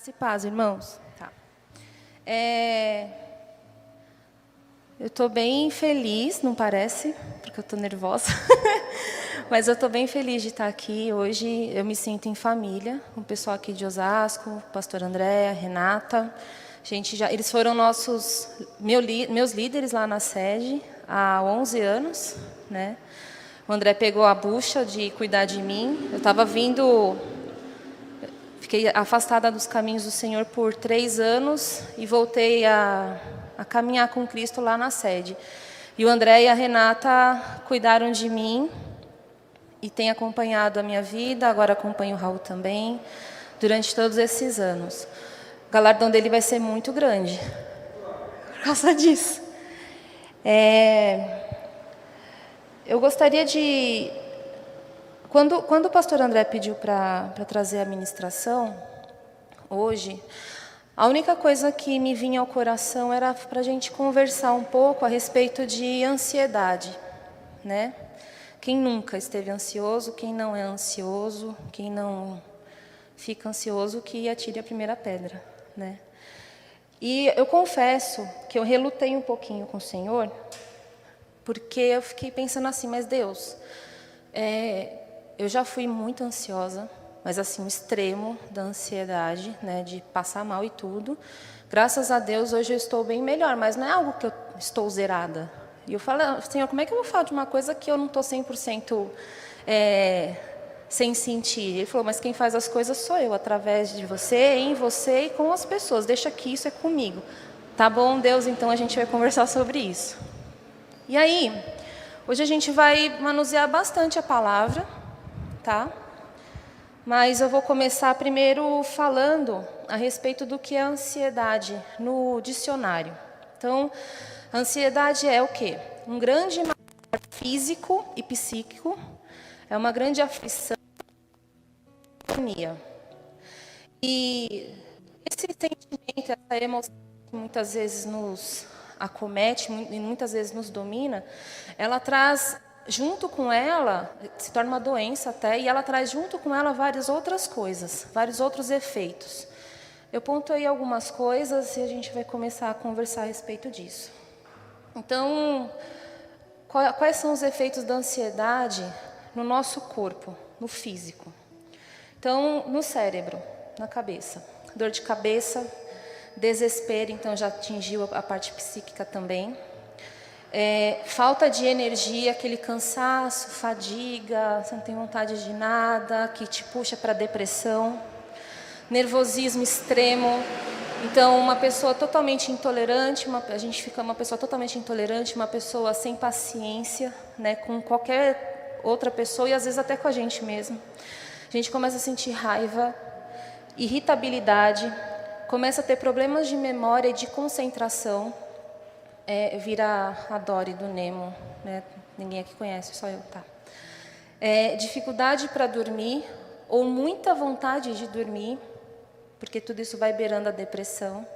Graça e paz, irmãos. Tá. Eu estou bem feliz, não parece, porque eu estou nervosa, mas eu estou bem feliz de estar aqui. Hoje eu me sinto em família, com o pessoal aqui de Osasco, o pastor André, a Renata. Eles foram meus líderes lá na sede há 11 anos, né? O André pegou a bucha de cuidar de mim. Eu estava fiquei afastada dos caminhos do Senhor por 3 anos e voltei a caminhar com Cristo lá na sede. E o André e a Renata cuidaram de mim e têm acompanhado a minha vida, agora acompanho o Raul também, durante todos esses anos. O galardão dele vai ser muito grande, por causa disso. Eu gostaria de... Quando o pastor André pediu para trazer a ministração, hoje, a única coisa que me vinha ao coração era para a gente conversar um pouco a respeito de ansiedade, né? Quem nunca esteve ansioso, quem não é ansioso, quem não fica ansioso, que atire a primeira pedra, né? E eu confesso que eu relutei um pouquinho com o Senhor, porque eu fiquei pensando assim, mas Deus, eu já fui muito ansiosa, mas assim, o extremo da ansiedade, né, de passar mal e tudo. Graças a Deus, hoje eu estou bem melhor, mas não é algo que eu estou zerada. E eu falo, Senhor, como é que eu vou falar de uma coisa que eu não estou 100% sem sentir? Ele falou, mas quem faz as coisas sou eu, através de você, em você e com as pessoas. Deixa que isso é comigo. Tá bom, Deus, então a gente vai conversar sobre isso. E aí, hoje a gente vai manusear bastante a palavra, tá? Mas eu vou começar primeiro falando a respeito do que é ansiedade no dicionário. Então, ansiedade é o quê? Um grande mal físico e psíquico, é uma grande aflição e agonia. E esse sentimento, essa emoção que muitas vezes nos acomete e muitas vezes nos domina, ela traz junto com ela, se torna uma doença até, e ela traz junto com ela várias outras coisas, vários outros efeitos. Eu pontuei algumas coisas e a gente vai começar a conversar a respeito disso. Então, quais são os efeitos da ansiedade no nosso corpo, no físico? Então, no cérebro, na cabeça. Dor de cabeça, desespero, então já atingiu a parte psíquica também. Falta de energia, aquele cansaço, fadiga, você não tem vontade de nada, que te puxa para a depressão. Nervosismo extremo. Então, uma pessoa totalmente intolerante, a gente fica uma pessoa totalmente intolerante, uma pessoa sem paciência, né, com qualquer outra pessoa e às vezes até com a gente mesmo. A gente começa a sentir raiva, irritabilidade, começa a ter problemas de memória e de concentração. Vira a Dory do Nemo, né? Ninguém aqui conhece, só eu, tá? Dificuldade para dormir ou muita vontade de dormir, porque tudo isso vai beirando a depressão.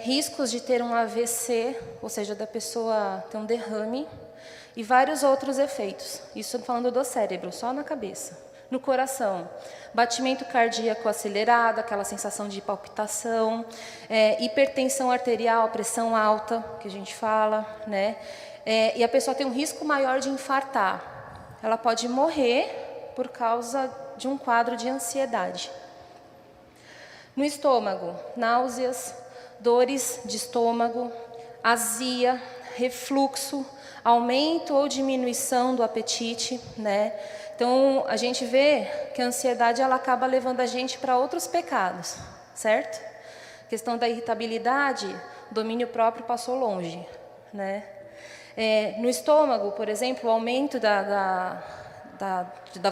Riscos de ter um AVC, ou seja, da pessoa ter um derrame, e vários outros efeitos. Isso falando do cérebro, só na cabeça. No coração, batimento cardíaco acelerado, aquela sensação de palpitação, hipertensão arterial, pressão alta, que a gente fala, né? E a pessoa tem um risco maior de infartar. Ela pode morrer por causa de um quadro de ansiedade. No estômago, náuseas, dores de estômago, azia, refluxo, aumento ou diminuição do apetite, né? Então, a gente vê que a ansiedade ela acaba levando a gente para outros pecados, certo? A questão da irritabilidade, domínio próprio passou longe, né? No estômago, por exemplo, o aumento da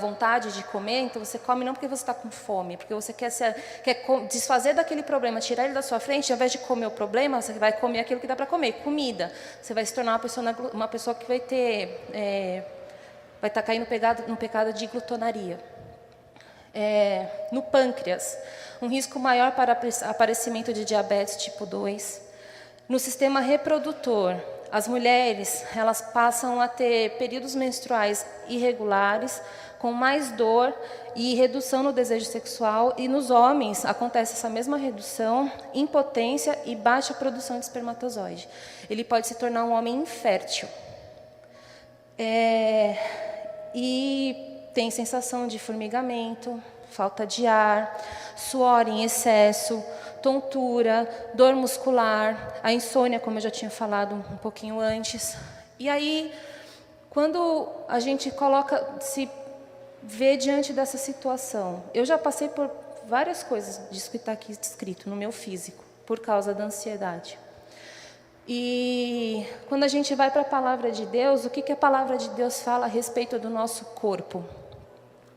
vontade de comer, então você come não porque você está com fome, porque você quer desfazer daquele problema, tirar ele da sua frente, ao invés de comer o problema, você vai comer aquilo que dá para comer, comida. Você vai se tornar uma pessoa que vai estar caindo no pecado de glutonaria. No pâncreas, um risco maior para aparecimento de diabetes tipo 2. No sistema reprodutor, as mulheres, elas passam a ter períodos menstruais irregulares, com mais dor e redução no desejo sexual, e nos homens acontece essa mesma redução, impotência e baixa produção de espermatozoide. Ele pode se tornar um homem infértil. E tem sensação de formigamento, falta de ar, suor em excesso, tontura, dor muscular, a insônia, como eu já tinha falado um pouquinho antes. E aí, quando a gente se vê diante dessa situação, eu já passei por várias coisas disso que está aqui escrito no meu físico, por causa da ansiedade. E quando a gente vai para a palavra de Deus, o que a palavra de Deus fala a respeito do nosso corpo?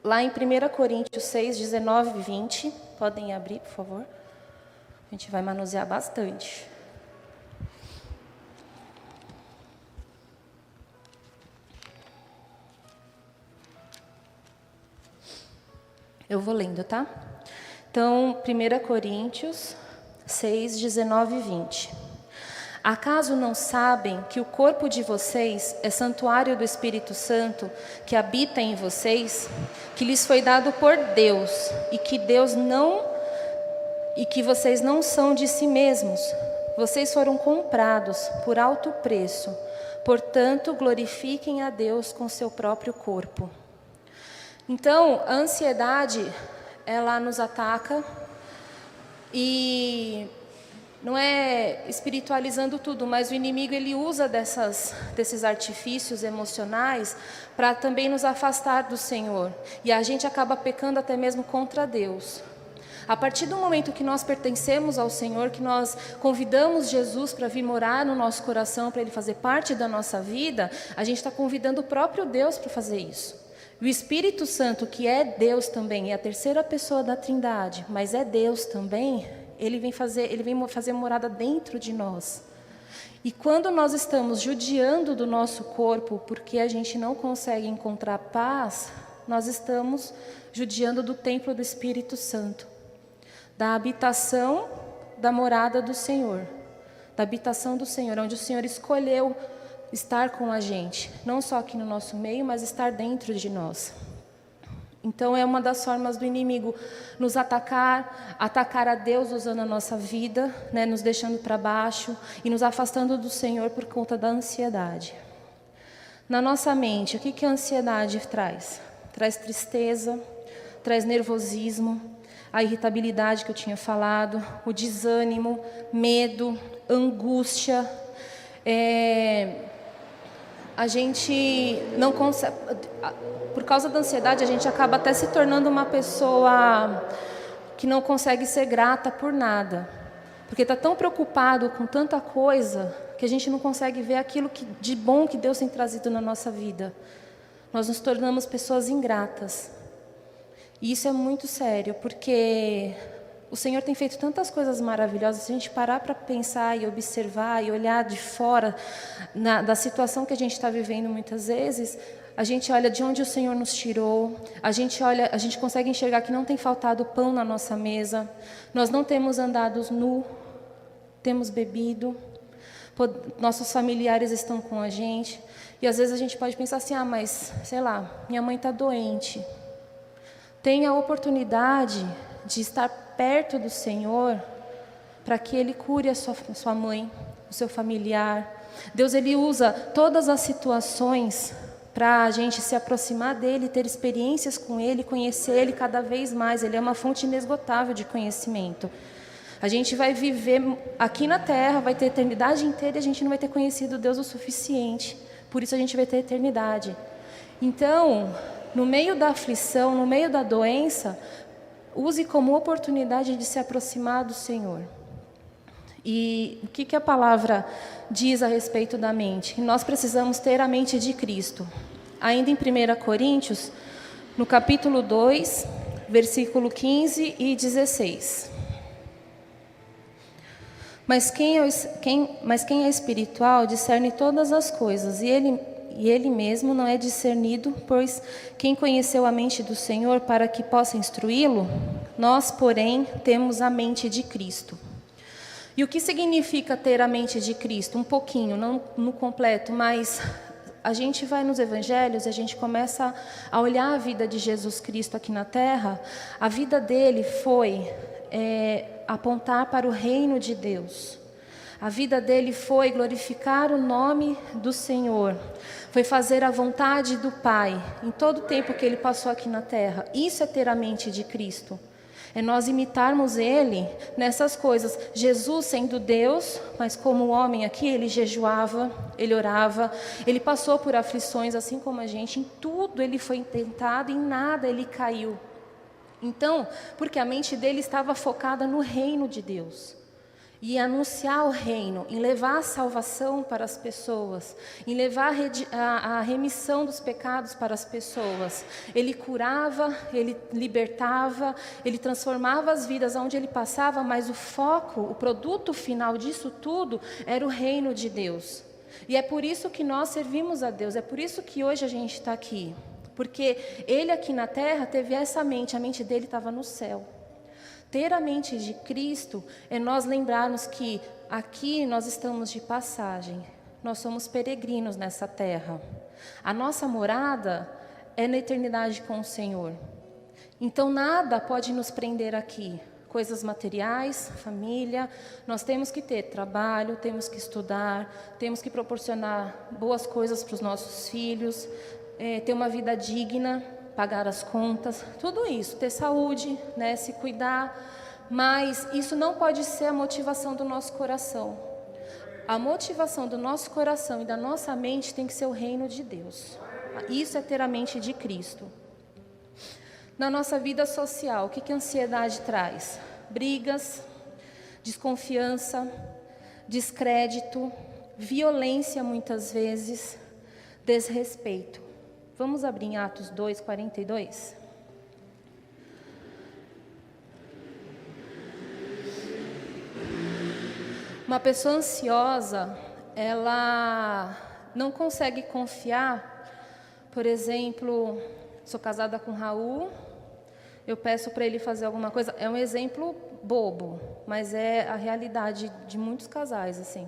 Lá em 1 Coríntios 6, 19 e 20, podem abrir, por favor? A gente vai manusear bastante. Eu vou lendo, tá? Então, 1 Coríntios 6, 19 e 20. Acaso não sabem que o corpo de vocês é santuário do Espírito Santo, que habita em vocês, que lhes foi dado por Deus, e que vocês não são de si mesmos? Vocês foram comprados por alto preço. Portanto, glorifiquem a Deus com seu próprio corpo. Então, a ansiedade, ela nos ataca e não é espiritualizando tudo, mas o inimigo ele usa desses artifícios emocionais para também nos afastar do Senhor. E a gente acaba pecando até mesmo contra Deus. A partir do momento que nós pertencemos ao Senhor, que nós convidamos Jesus para vir morar no nosso coração, para Ele fazer parte da nossa vida, a gente está convidando o próprio Deus para fazer isso. O Espírito Santo, que é Deus também, é a terceira pessoa da Trindade, mas é Deus também, Ele vem fazer morada dentro de nós. E quando nós estamos judiando do nosso corpo, porque a gente não consegue encontrar paz, nós estamos judiando do templo do Espírito Santo, da habitação da morada do Senhor, da habitação do Senhor, onde o Senhor escolheu estar com a gente, não só aqui no nosso meio, mas estar dentro de nós. Então é uma das formas do inimigo nos atacar a Deus usando a nossa vida, né, nos deixando para baixo e nos afastando do Senhor por conta da ansiedade. Na nossa mente, o que a ansiedade traz? Traz tristeza, traz nervosismo, a irritabilidade que eu tinha falado, o desânimo, medo, angústia. A gente não consegue, por causa da ansiedade, a gente acaba até se tornando uma pessoa que não consegue ser grata por nada, porque está tão preocupado com tanta coisa que a gente não consegue ver aquilo de bom que Deus tem trazido na nossa vida. Nós nos tornamos pessoas ingratas. E isso é muito sério, porque o Senhor tem feito tantas coisas maravilhosas. Se a gente parar para pensar e observar e olhar de fora da situação que a gente está vivendo muitas vezes, a gente olha de onde o Senhor nos tirou, a gente consegue enxergar que não tem faltado pão na nossa mesa, nós não temos andado nu, temos bebido, nossos familiares estão com a gente, e às vezes a gente pode pensar assim, mas, sei lá, minha mãe está doente. Tenha a oportunidade de estar perto do Senhor para que Ele cure a sua mãe, o seu familiar. Deus, Ele usa todas as situações para a gente se aproximar dEle, ter experiências com Ele, conhecer Ele cada vez mais. Ele é uma fonte inesgotável de conhecimento. A gente vai viver aqui na Terra, vai ter a eternidade inteira e a gente não vai ter conhecido Deus o suficiente. Por isso a gente vai ter a eternidade. Então, no meio da aflição, no meio da doença, use como oportunidade de se aproximar do Senhor. E o que a palavra diz a respeito da mente? Que nós precisamos ter a mente de Cristo. Ainda em 1 Coríntios, no capítulo 2, versículo 15 e 16. Mas quem é espiritual discerne todas as coisas, e ele mesmo não é discernido, pois quem conheceu a mente do Senhor para que possa instruí-lo? Nós, porém, temos a mente de Cristo. E o que significa ter a mente de Cristo? Um pouquinho, não no completo, mas a gente vai nos evangelhos e a gente começa a olhar a vida de Jesus Cristo aqui na terra. A vida dele foi apontar para o reino de Deus. A vida dele foi glorificar o nome do Senhor. Foi fazer a vontade do Pai em todo o tempo que ele passou aqui na terra. Isso é ter a mente de Cristo. É nós imitarmos ele nessas coisas. Jesus sendo Deus, mas como homem aqui, ele jejuava, ele orava, ele passou por aflições assim como a gente. Em tudo ele foi tentado, em nada ele caiu. Então, porque a mente dele estava focada no reino de Deus. E anunciar o reino, em levar a salvação para as pessoas, em levar a remissão dos pecados para as pessoas. Ele curava, ele libertava, ele transformava as vidas onde ele passava, mas o foco, o produto final disso tudo era o reino de Deus. E é por isso que nós servimos a Deus, é por isso que hoje a gente está aqui. Porque ele aqui na terra teve essa mente, a mente dele estava no céu. Ter a mente de Cristo é nós lembrarmos que aqui nós estamos de passagem, nós somos peregrinos nessa terra. A nossa morada é na eternidade com o Senhor. Então nada pode nos prender aqui. Coisas materiais, família, nós temos que ter trabalho, temos que estudar, temos que proporcionar boas coisas para os nossos filhos, ter uma vida digna, pagar as contas, tudo isso, ter saúde, né, se cuidar, mas isso não pode ser a motivação do nosso coração. A motivação do nosso coração e da nossa mente tem que ser o reino de Deus. Isso é ter a mente de Cristo. Na nossa vida social, o que a ansiedade traz? Brigas, desconfiança, descrédito, violência muitas vezes, desrespeito. Vamos abrir em Atos 2, 42? Uma pessoa ansiosa, ela não consegue confiar. Por exemplo, sou casada com o Raul, eu peço para ele fazer alguma coisa. É um exemplo bobo, mas é a realidade de muitos casais, assim.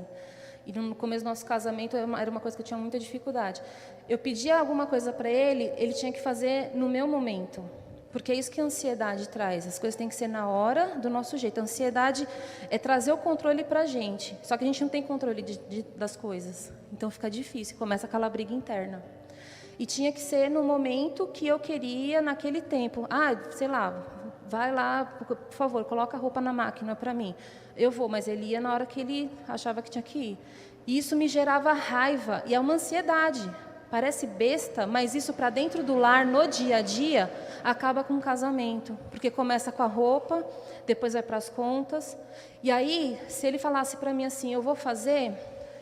E no começo do nosso casamento era uma coisa que eu tinha muita dificuldade. Eu pedia alguma coisa para ele, ele tinha que fazer no meu momento. Porque é isso que a ansiedade traz. As coisas têm que ser na hora, do nosso jeito. A ansiedade é trazer o controle para a gente. Só que a gente não tem controle das coisas. Então fica difícil, começa aquela briga interna. E tinha que ser no momento que eu queria, naquele tempo. Sei lá, vai lá, por favor, coloca a roupa na máquina para mim. Eu vou, mas ele ia na hora que ele achava que tinha que ir. E isso me gerava raiva, e é uma ansiedade. Parece besta, mas isso para dentro do lar, no dia a dia, acaba com o casamento. Porque começa com a roupa, depois vai para as contas. E aí, se ele falasse para mim assim, eu vou fazer,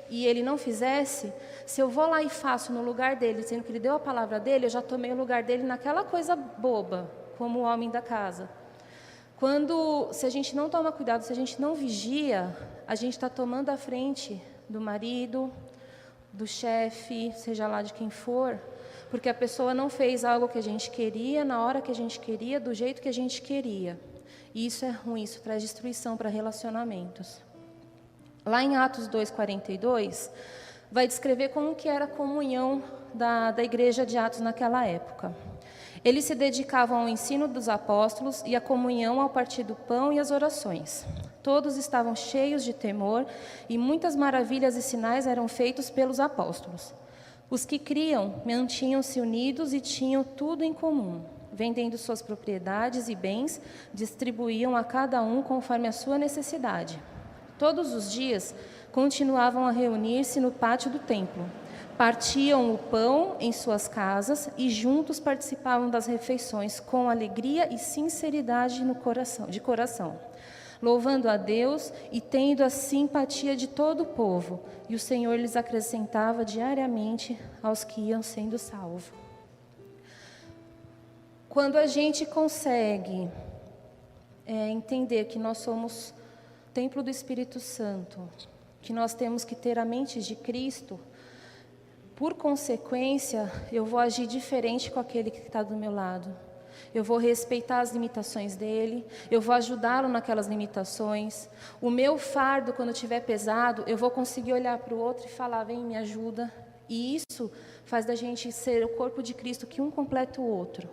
e ele não fizesse, se eu vou lá e faço no lugar dele, dizendo que ele deu a palavra dele, eu já tomei o lugar dele naquela coisa boba, como o homem da casa. Se a gente não toma cuidado, se a gente não vigia, a gente está tomando a frente do marido, do chefe, seja lá de quem for, porque a pessoa não fez algo que a gente queria, na hora que a gente queria, do jeito que a gente queria. E isso é ruim, isso traz destruição para relacionamentos. Lá em Atos 2:42, vai descrever como que era a comunhão da igreja de Atos naquela época. Eles se dedicavam ao ensino dos apóstolos e à comunhão, ao partir do pão e às orações. Todos estavam cheios de temor e muitas maravilhas e sinais eram feitos pelos apóstolos. Os que criam mantinham-se unidos e tinham tudo em comum. Vendendo suas propriedades e bens, distribuíam a cada um conforme a sua necessidade. Todos os dias continuavam a reunir-se no pátio do templo. Partiam o pão em suas casas e juntos participavam das refeições com alegria e sinceridade de coração, louvando a Deus e tendo a simpatia de todo o povo. E o Senhor lhes acrescentava diariamente aos que iam sendo salvos. Quando a gente consegue entender que nós somos templo do Espírito Santo, que nós temos que ter a mente de Cristo, por consequência, eu vou agir diferente com aquele que está do meu lado. eu vou respeitar as limitações dele, eu vou ajudá-lo naquelas limitações. O meu fardo, quando estiver pesado, eu vou conseguir olhar para o outro e falar, vem, me ajuda. E isso faz da gente ser o corpo de Cristo, que um completa o outro.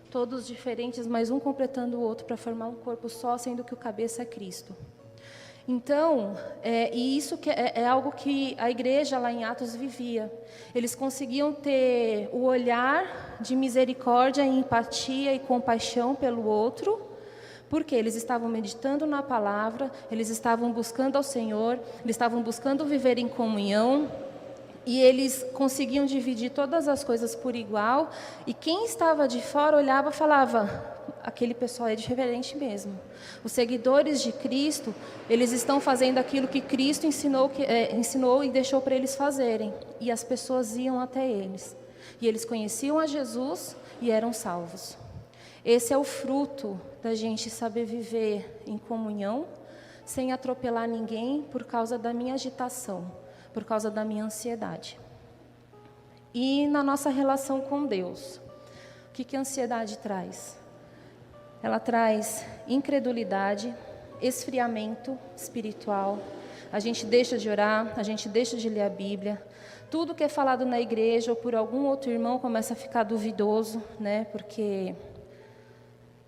Todos diferentes, mas um completando o outro para formar um corpo só, sendo que o cabeça é Cristo. Então, e isso é algo que a igreja lá em Atos vivia. Eles conseguiam ter o olhar de misericórdia, empatia e compaixão pelo outro, porque eles estavam meditando na palavra, eles estavam buscando ao Senhor, eles estavam buscando viver em comunhão, e eles conseguiam dividir todas as coisas por igual, e quem estava de fora olhava e falava, aquele pessoal é diferente mesmo. Os seguidores de Cristo, eles estão fazendo aquilo que Cristo ensinou e deixou para eles fazerem. E as pessoas iam até eles. E eles conheciam a Jesus e eram salvos. Esse é o fruto da gente saber viver em comunhão, sem atropelar ninguém por causa da minha agitação, por causa da minha ansiedade. E na nossa relação com Deus, o que a ansiedade traz? Ela traz incredulidade, esfriamento espiritual. A gente deixa de orar, a gente deixa de ler a Bíblia. Tudo que é falado na igreja ou por algum outro irmão começa a ficar duvidoso, né? Porque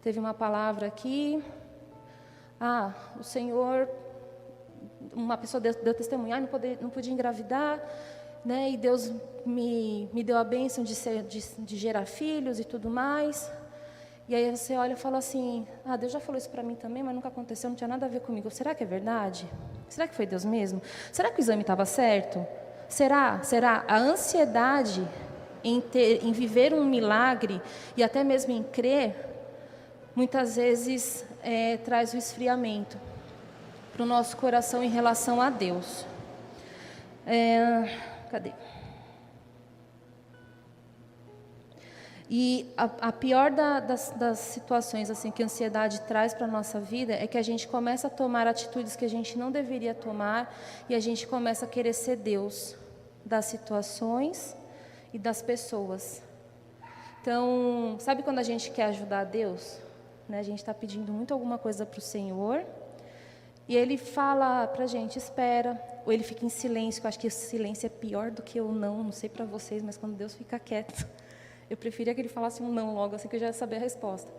teve uma palavra aqui, o Senhor, uma pessoa deu testemunho, não podia engravidar, né? E Deus me deu a bênção de gerar filhos e tudo mais. E aí você olha e fala assim, Deus já falou isso para mim também, mas nunca aconteceu, não tinha nada a ver comigo. Será que é verdade? Será que foi Deus mesmo? Será que o exame estava certo? Será? A ansiedade em viver um milagre e até mesmo em crer, muitas vezes traz o esfriamento para o nosso coração em relação a Deus. Cadê? E a pior das situações assim, que a ansiedade traz para a nossa vida é que a gente começa a tomar atitudes que a gente não deveria tomar e a gente começa a querer ser Deus das situações e das pessoas. Então, sabe quando a gente quer ajudar Deus? Né? A gente está pedindo muito alguma coisa para o Senhor e Ele fala para a gente, espera, ou Ele fica em silêncio, que eu acho que esse silêncio é pior do que o não sei para vocês, mas quando Deus fica quieto... Eu preferia que ele falasse um não logo, assim que eu já ia saber a resposta.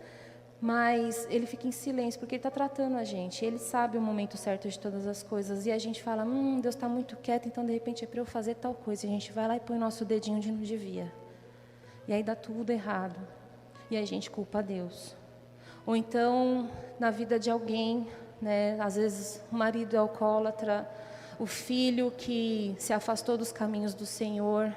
Mas ele fica em silêncio, porque ele está tratando a gente. Ele sabe o momento certo de todas as coisas. E a gente fala, Deus está muito quieto, então de repente é para eu fazer tal coisa. E a gente vai lá e põe o nosso dedinho onde não devia. E aí dá tudo errado. E aí a gente culpa a Deus. Ou então, na vida de alguém, né, às vezes o marido é alcoólatra, o filho que se afastou dos caminhos do Senhor.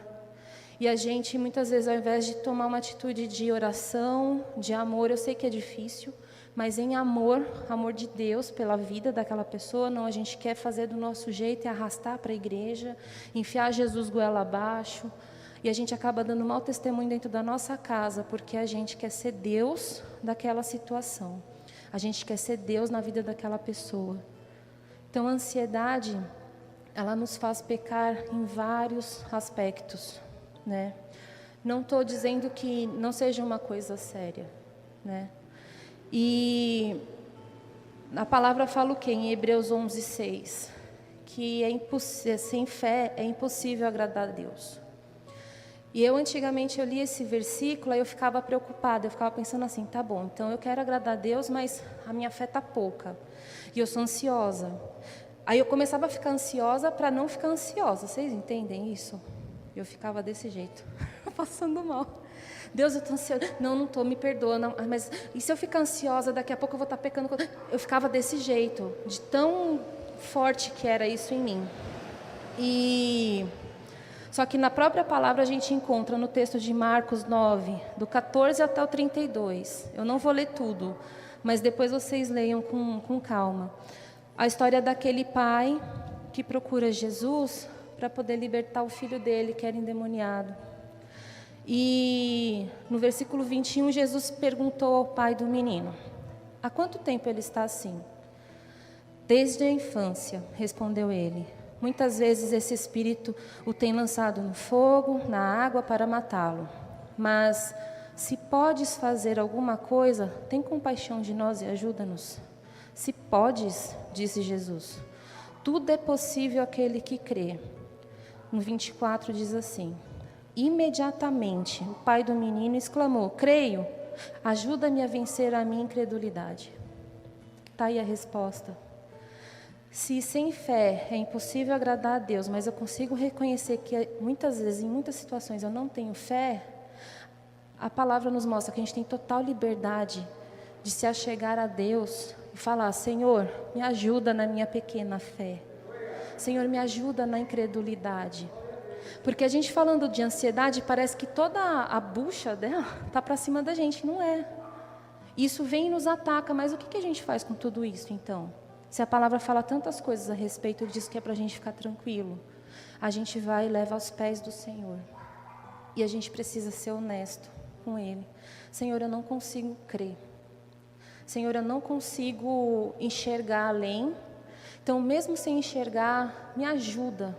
E a gente, muitas vezes, ao invés de tomar uma atitude de oração, de amor, eu sei que é difícil, mas em amor de Deus pela vida daquela pessoa, não, a gente quer fazer do nosso jeito e arrastar para a igreja, enfiar Jesus goela abaixo, e a gente acaba dando mau testemunho dentro da nossa casa, porque a gente quer ser Deus daquela situação, a gente quer ser Deus na vida daquela pessoa. Então, a ansiedade, ela nos faz pecar em vários aspectos. Né? Não estou dizendo que não seja uma coisa séria, né? E a palavra fala o quê? Em Hebreus 11:6, que sem fé é impossível agradar a Deus. E eu antigamente eu lia esse versículo e eu ficava preocupada, eu ficava pensando assim, tá bom, então eu quero agradar a Deus, mas a minha fé está pouca e eu sou ansiosa. Aí eu começava a ficar ansiosa para não ficar ansiosa, vocês entendem isso? Eu ficava desse jeito, passando mal. Deus, eu estou ansiosa. Não estou, me perdoa. Não, mas e se eu ficar ansiosa, daqui a pouco eu vou estar pecando? Eu ficava desse jeito, de tão forte que era isso em mim. Só que na própria palavra a gente encontra no texto de Marcos 9, do 14 até o 32. Eu não vou ler tudo, mas depois vocês leiam com calma. A história daquele pai que procura Jesus para poder libertar o filho dele, que era endemoniado. E no versículo 21, Jesus perguntou ao pai do menino, há quanto tempo ele está assim? Desde a infância, respondeu ele. Muitas vezes esse espírito o tem lançado no fogo, na água para matá-lo. Mas Se podes fazer alguma coisa, tem compaixão de nós e ajuda-nos. Se podes, disse Jesus, tudo é possível àquele que crê. No 24 diz assim: imediatamente o pai do menino exclamou: creio, ajuda-me a vencer a minha incredulidade. Está aí a resposta. Se sem fé é impossível agradar a Deus, mas eu consigo reconhecer que muitas vezes, em muitas situações, eu não tenho fé, a palavra nos mostra que a gente tem total liberdade de se achegar a Deus e falar: Senhor, me ajuda na minha pequena fé. Senhor, me ajuda na incredulidade. Porque a gente falando de ansiedade, parece que toda a bucha dela está para cima da gente, não é. Isso vem e nos ataca, mas o que a gente faz com tudo isso então? Se a palavra fala tantas coisas a respeito disso que é para a gente ficar tranquilo, a gente vai e leva aos pés do Senhor. E a gente precisa ser honesto com Ele. Senhor, eu não consigo crer. Senhor, eu não consigo enxergar além. Então, mesmo sem enxergar, me ajuda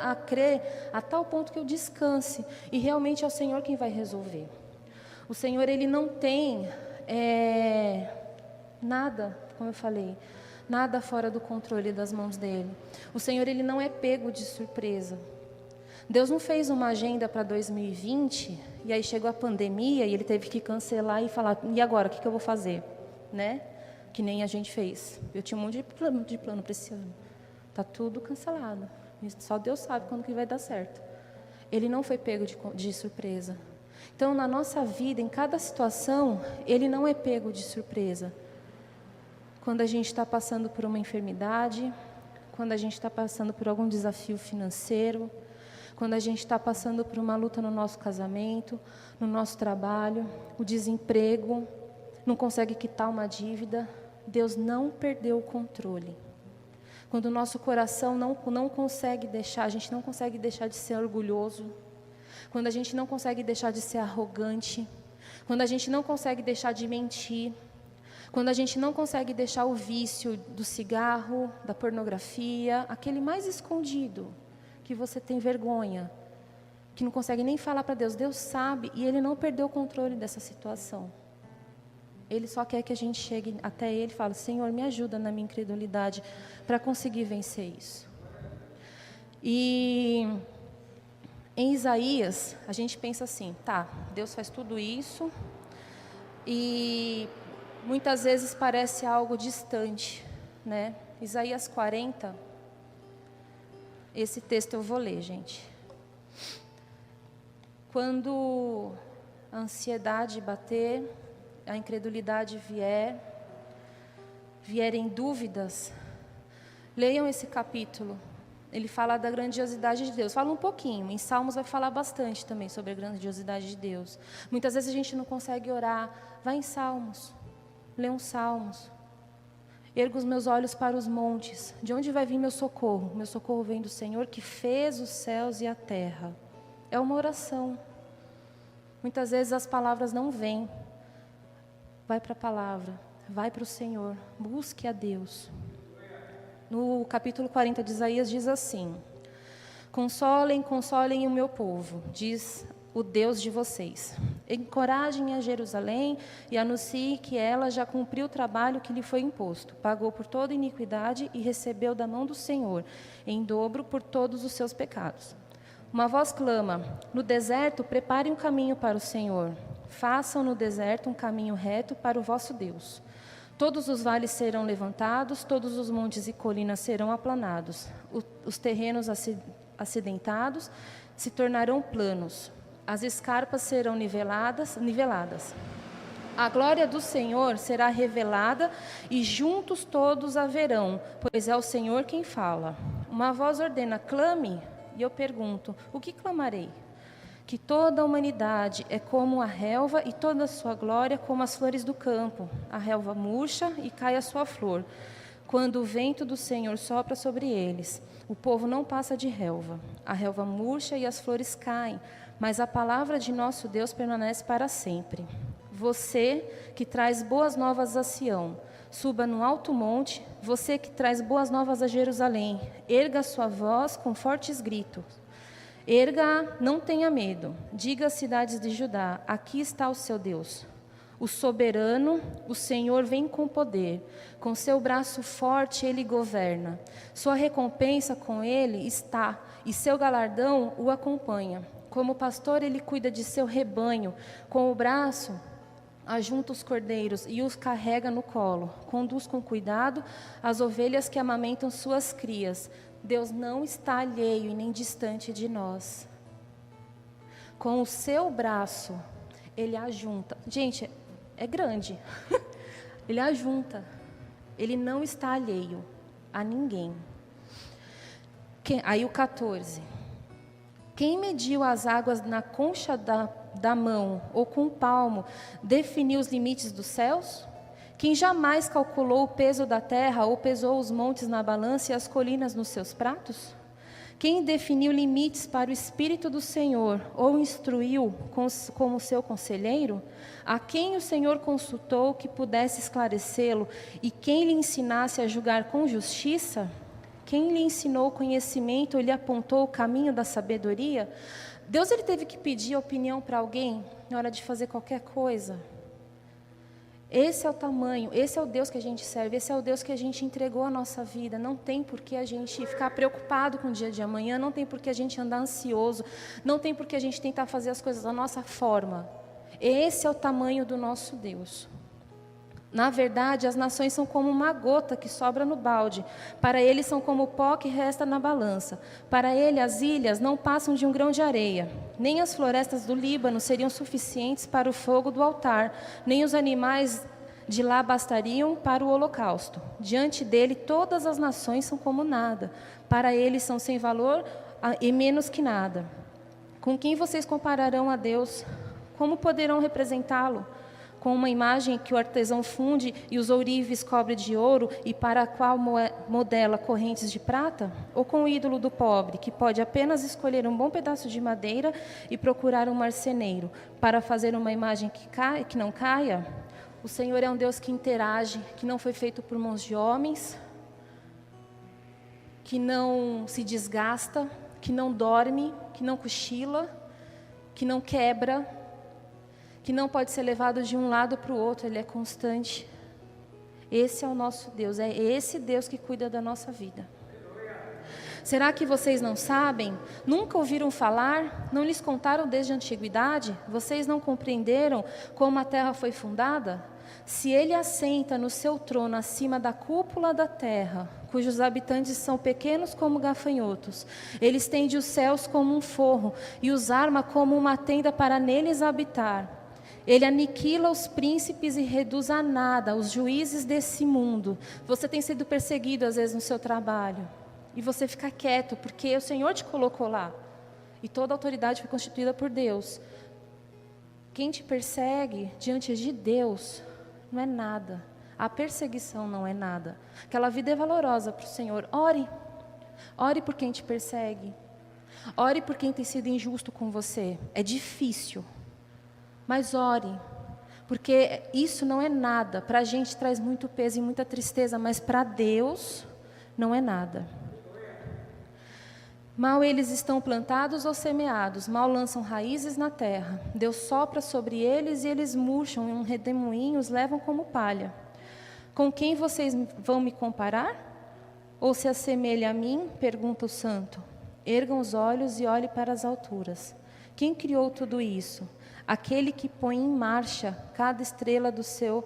a crer a tal ponto que eu descanse. E realmente é o Senhor quem vai resolver. O Senhor, Ele não tem nada, como eu falei, nada fora do controle das mãos dEle. O Senhor, Ele não é pego de surpresa. Deus não fez uma agenda para 2020 e aí chegou a pandemia e Ele teve que cancelar e falar: e agora, o que eu vou fazer? Né? Que nem a gente fez. Eu tinha um monte de plano para esse ano. Está tudo cancelado. Só Deus sabe quando que vai dar certo. Ele não foi pego de surpresa. Então, na nossa vida, em cada situação, Ele não é pego de surpresa. Quando a gente está passando por uma enfermidade, quando a gente está passando por algum desafio financeiro, quando a gente está passando por uma luta no nosso casamento, no nosso trabalho, o desemprego, não consegue quitar uma dívida, Deus não perdeu o controle. Quando o nosso coração não consegue deixar, a gente não consegue deixar de ser orgulhoso, quando a gente não consegue deixar de ser arrogante, quando a gente não consegue deixar de mentir, quando a gente não consegue deixar o vício do cigarro, da pornografia, aquele mais escondido, que você tem vergonha, que não consegue nem falar para Deus. Deus sabe e Ele não perdeu o controle dessa situação. Ele só quer que a gente chegue até Ele e fale: Senhor, me ajuda na minha incredulidade para conseguir vencer isso. E em Isaías, a gente pensa assim: tá, Deus faz tudo isso e muitas vezes parece algo distante, né? Isaías 40, esse texto eu vou ler, gente. Quando a ansiedade bater, a incredulidade vierem dúvidas, leiam esse capítulo. Ele fala da grandiosidade de Deus. Fala um pouquinho. Em Salmos vai falar bastante também sobre a grandiosidade de Deus. Muitas vezes a gente não consegue orar. Vai em Salmos. Lê uns Salmos. Ergo os meus olhos para os montes. De onde vai vir meu socorro? Meu socorro vem do Senhor que fez os céus e a terra. É uma oração. Muitas vezes as palavras não vêm. Vai para a palavra. Vai para o Senhor. Busque a Deus. No capítulo 40 de Isaías diz assim: consolem, consolem o meu povo, diz o Deus de vocês. Encorajem a Jerusalém e anuncie que ela já cumpriu o trabalho que lhe foi imposto. Pagou por toda iniquidade e recebeu da mão do Senhor, em dobro por todos os seus pecados. Uma voz clama: no deserto preparem um caminho para o Senhor. Façam no deserto um caminho reto para o vosso Deus. Todos os vales serão levantados, todos os montes e colinas serão aplanados. Os terrenos acidentados se tornarão planos. As escarpas serão niveladas. A glória do Senhor será revelada e juntos todos a verão, pois é o Senhor quem fala. Uma voz ordena: clame, e eu pergunto: o que clamarei? Que toda a humanidade é como a relva e toda a sua glória como as flores do campo. A relva murcha e cai a sua flor, quando o vento do Senhor sopra sobre eles. O povo não passa de relva. A relva murcha e as flores caem, mas a palavra de nosso Deus permanece para sempre. Você que traz boas novas a Sião, suba no alto monte. Você que traz boas novas a Jerusalém, erga sua voz com fortes gritos. Erga, não tenha medo. Diga às cidades de Judá: aqui está o seu Deus. O soberano, o Senhor vem com poder. Com seu braço forte ele governa. Sua recompensa com ele está, e seu galardão o acompanha. Como pastor ele cuida de seu rebanho. Com o braço ajunta os cordeiros e os carrega no colo. Conduz com cuidado as ovelhas que amamentam suas crias. Deus não está alheio e nem distante de nós. Com o seu braço, ele ajunta. Gente, é grande. Ele ajunta. Ele não está alheio a ninguém. Aí o 14. Quem mediu as águas na concha da mão ou com o palmo, definiu os limites dos céus? Quem jamais calculou o peso da terra ou pesou os montes na balança e as colinas nos seus pratos? Quem definiu limites para o Espírito do Senhor ou instruiu como seu conselheiro? A quem o Senhor consultou que pudesse esclarecê-lo e quem lhe ensinasse a julgar com justiça? Quem lhe ensinou o conhecimento ou lhe apontou o caminho da sabedoria? Deus ele teve que pedir opinião para alguém na hora de fazer qualquer coisa. Esse é o tamanho, esse é o Deus que a gente serve, esse é o Deus que a gente entregou a nossa vida. Não tem por que a gente ficar preocupado com o dia de amanhã, não tem por que a gente andar ansioso, não tem por que a gente tentar fazer as coisas da nossa forma. Esse é o tamanho do nosso Deus. Na verdade, as nações são como uma gota que sobra no balde. Para ele são como o pó que resta na balança. Para ele as ilhas não passam de um grão de areia. Nem as florestas do Líbano seriam suficientes para o fogo do altar. Nem os animais de lá bastariam para o holocausto. Diante dele todas as nações são como nada. Para ele são sem valor e menos que nada. Com quem vocês compararão a Deus? Como poderão representá-lo? Com uma imagem que o artesão funde e os ourives cobre de ouro e para a qual modela correntes de prata? Ou com o ídolo do pobre, que pode apenas escolher um bom pedaço de madeira e procurar um marceneiro para fazer uma imagem que não caia? O Senhor é um Deus que interage, que não foi feito por mãos de homens, que não se desgasta, que não dorme, que não cochila, que não quebra, que não pode ser levado de um lado para o outro, ele é constante. Esse é o nosso Deus, é esse Deus que cuida da nossa vida. Será que vocês não sabem? Nunca ouviram falar? Não lhes contaram desde a antiguidade? Vocês não compreenderam como a terra foi fundada? Se ele assenta no seu trono acima da cúpula da terra, cujos habitantes são pequenos como gafanhotos, ele estende os céus como um forro e os arma como uma tenda para neles habitar. Ele aniquila os príncipes e reduz a nada os juízes desse mundo. Você tem sido perseguido às vezes no seu trabalho. E você fica quieto, porque o Senhor te colocou lá. E toda a autoridade foi constituída por Deus. Quem te persegue diante de Deus não é nada. A perseguição não é nada. Aquela vida é valorosa para o Senhor. Ore. Ore por quem te persegue. Ore por quem tem sido injusto com você. É difícil. Mas ore, porque isso não é nada. Para a gente traz muito peso e muita tristeza, mas para Deus não é nada. Mal eles estão plantados ou semeados, mal lançam raízes na terra. Deus sopra sobre eles e eles murcham, em um redemoinho os levam como palha. Com quem vocês vão me comparar? Ou se assemelha a mim? Pergunta o santo. Ergam os olhos e olhem para as alturas. Quem criou tudo isso? Aquele que põe em marcha cada estrela do seu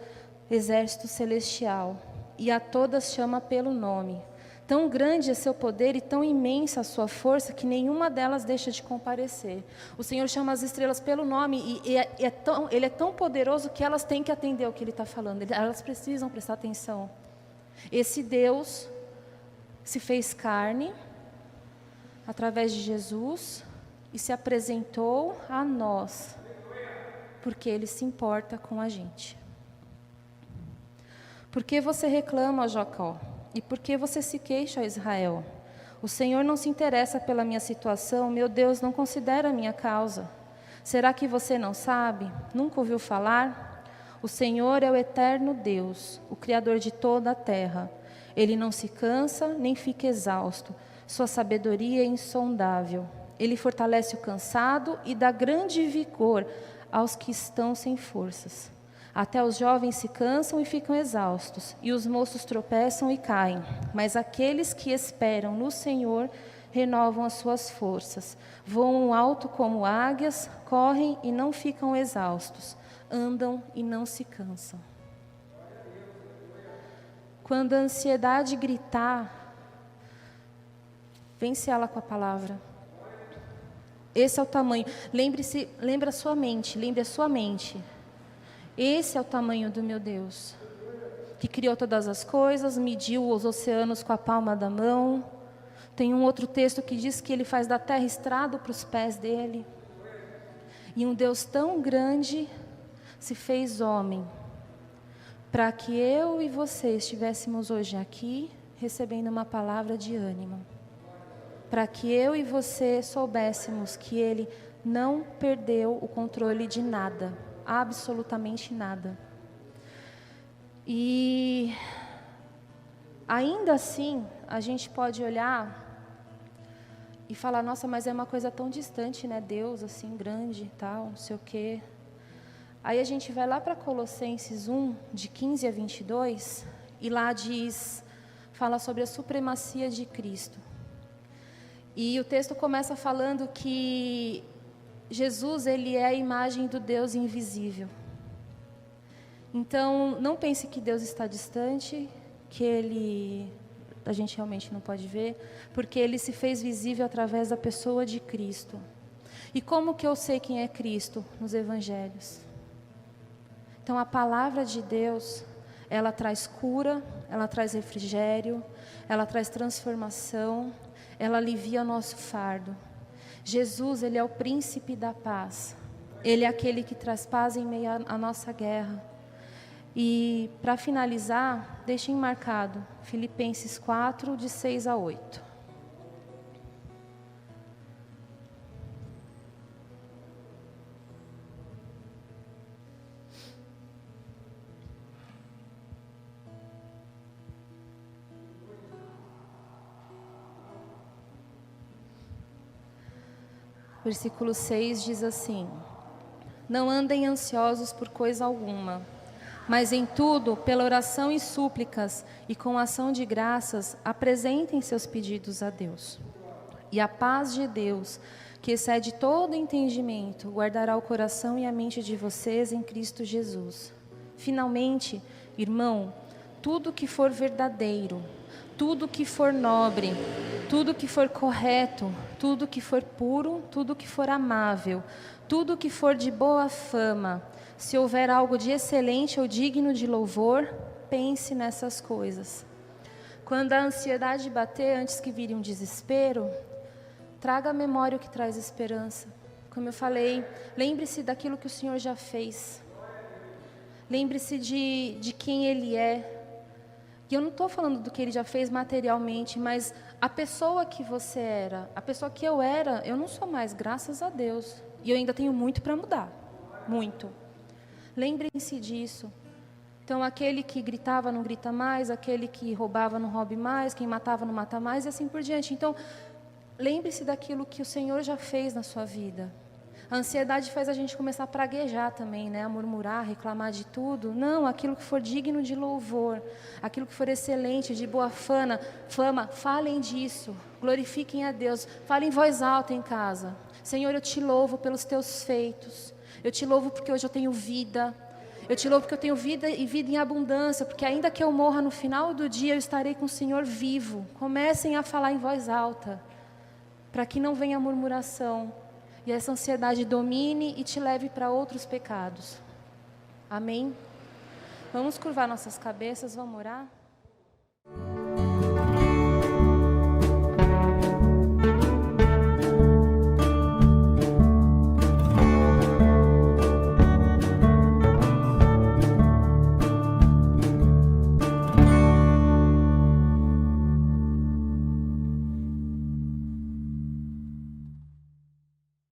exército celestial, e a todas chama pelo nome. Tão grande é seu poder e tão imensa a sua força que nenhuma delas deixa de comparecer. O Senhor chama as estrelas pelo nome e Ele é tão poderoso que elas têm que atender ao que Ele está falando. Elas precisam prestar atenção. Esse Deus se fez carne através de Jesus e se apresentou a nós, porque Ele se importa com a gente. Por que você reclama, Jacó? E por que você se queixa, Israel? O Senhor não se interessa pela minha situação, meu Deus não considera a minha causa. Será que você não sabe? Nunca ouviu falar? O Senhor é o eterno Deus, o Criador de toda a terra. Ele não se cansa, nem fica exausto. Sua sabedoria é insondável. Ele fortalece o cansado e dá grande vigor aos que estão sem forças. Até os jovens se cansam e ficam exaustos, e os moços tropeçam e caem. Mas aqueles que esperam no Senhor renovam as suas forças. Voam alto como águias, correm e não ficam exaustos, andam e não se cansam. Quando a ansiedade gritar, vence ela com a palavra. Esse é o tamanho. Lembre a sua mente. Esse é o tamanho do meu Deus, que criou todas as coisas, mediu os oceanos com a palma da mão. Tem um outro texto que diz que ele faz da terra estrado para os pés dele. E um Deus tão grande se fez homem, para que eu e você estivéssemos hoje aqui, recebendo uma palavra de ânimo. Para que eu e você soubéssemos que Ele não perdeu o controle de nada, absolutamente nada. E ainda assim, a gente pode olhar e falar, nossa, mas é uma coisa tão distante, né? Deus, assim, grande e tal, não sei o quê. Aí a gente vai lá para Colossenses 1, de 15 a 22, e lá fala sobre a supremacia de Cristo. E o texto começa falando que Jesus, ele é a imagem do Deus invisível. Então, não pense que Deus está distante, que a gente realmente não pode ver, porque Ele se fez visível através da pessoa de Cristo. E como que eu sei quem é Cristo? Nos Evangelhos. Então, a palavra de Deus, ela traz cura, ela traz refrigério, ela traz transformação, ela alivia o nosso fardo. Jesus, Ele é o príncipe da paz. Ele é aquele que traz paz em meio à nossa guerra. E, para finalizar, deixem marcado Filipenses 4, de 6 a 8. Versículo 6 diz assim: não andem ansiosos por coisa alguma, mas em tudo, pela oração e súplicas, e com ação de graças, apresentem seus pedidos a Deus. E a paz de Deus, que excede todo entendimento, guardará o coração e a mente de vocês em Cristo Jesus. Finalmente, irmão, tudo que for verdadeiro, tudo que for nobre, tudo que for correto, tudo que for puro, tudo que for amável, tudo que for de boa fama, se houver algo de excelente ou digno de louvor, pense nessas coisas. Quando a ansiedade bater, antes que vire um desespero, traga à memória o que traz esperança. Como eu falei, lembre-se daquilo que o Senhor já fez. Lembre-se de quem Ele é. E eu não estou falando do que Ele já fez materialmente, mas a pessoa que você era, a pessoa que eu era, eu não sou mais, graças a Deus. E eu ainda tenho muito para mudar. Muito. Lembrem-se disso. Então, aquele que gritava não grita mais, aquele que roubava não roube mais, quem matava não mata mais, e assim por diante. Então, lembre-se daquilo que o Senhor já fez na sua vida. A ansiedade faz a gente começar a praguejar também, né? A murmurar, reclamar de tudo. Não, aquilo que for digno de louvor, aquilo que for excelente, de boa fama, falem disso, glorifiquem a Deus, falem em voz alta em casa. Senhor, eu te louvo pelos teus feitos. Eu te louvo porque hoje eu tenho vida. Eu te louvo porque eu tenho vida e vida em abundância, porque ainda que eu morra no final do dia, eu estarei com o Senhor vivo. Comecem a falar em voz alta, para que não venha murmuração e essa ansiedade domine e te leve para outros pecados. Amém? Vamos curvar nossas cabeças, vamos orar?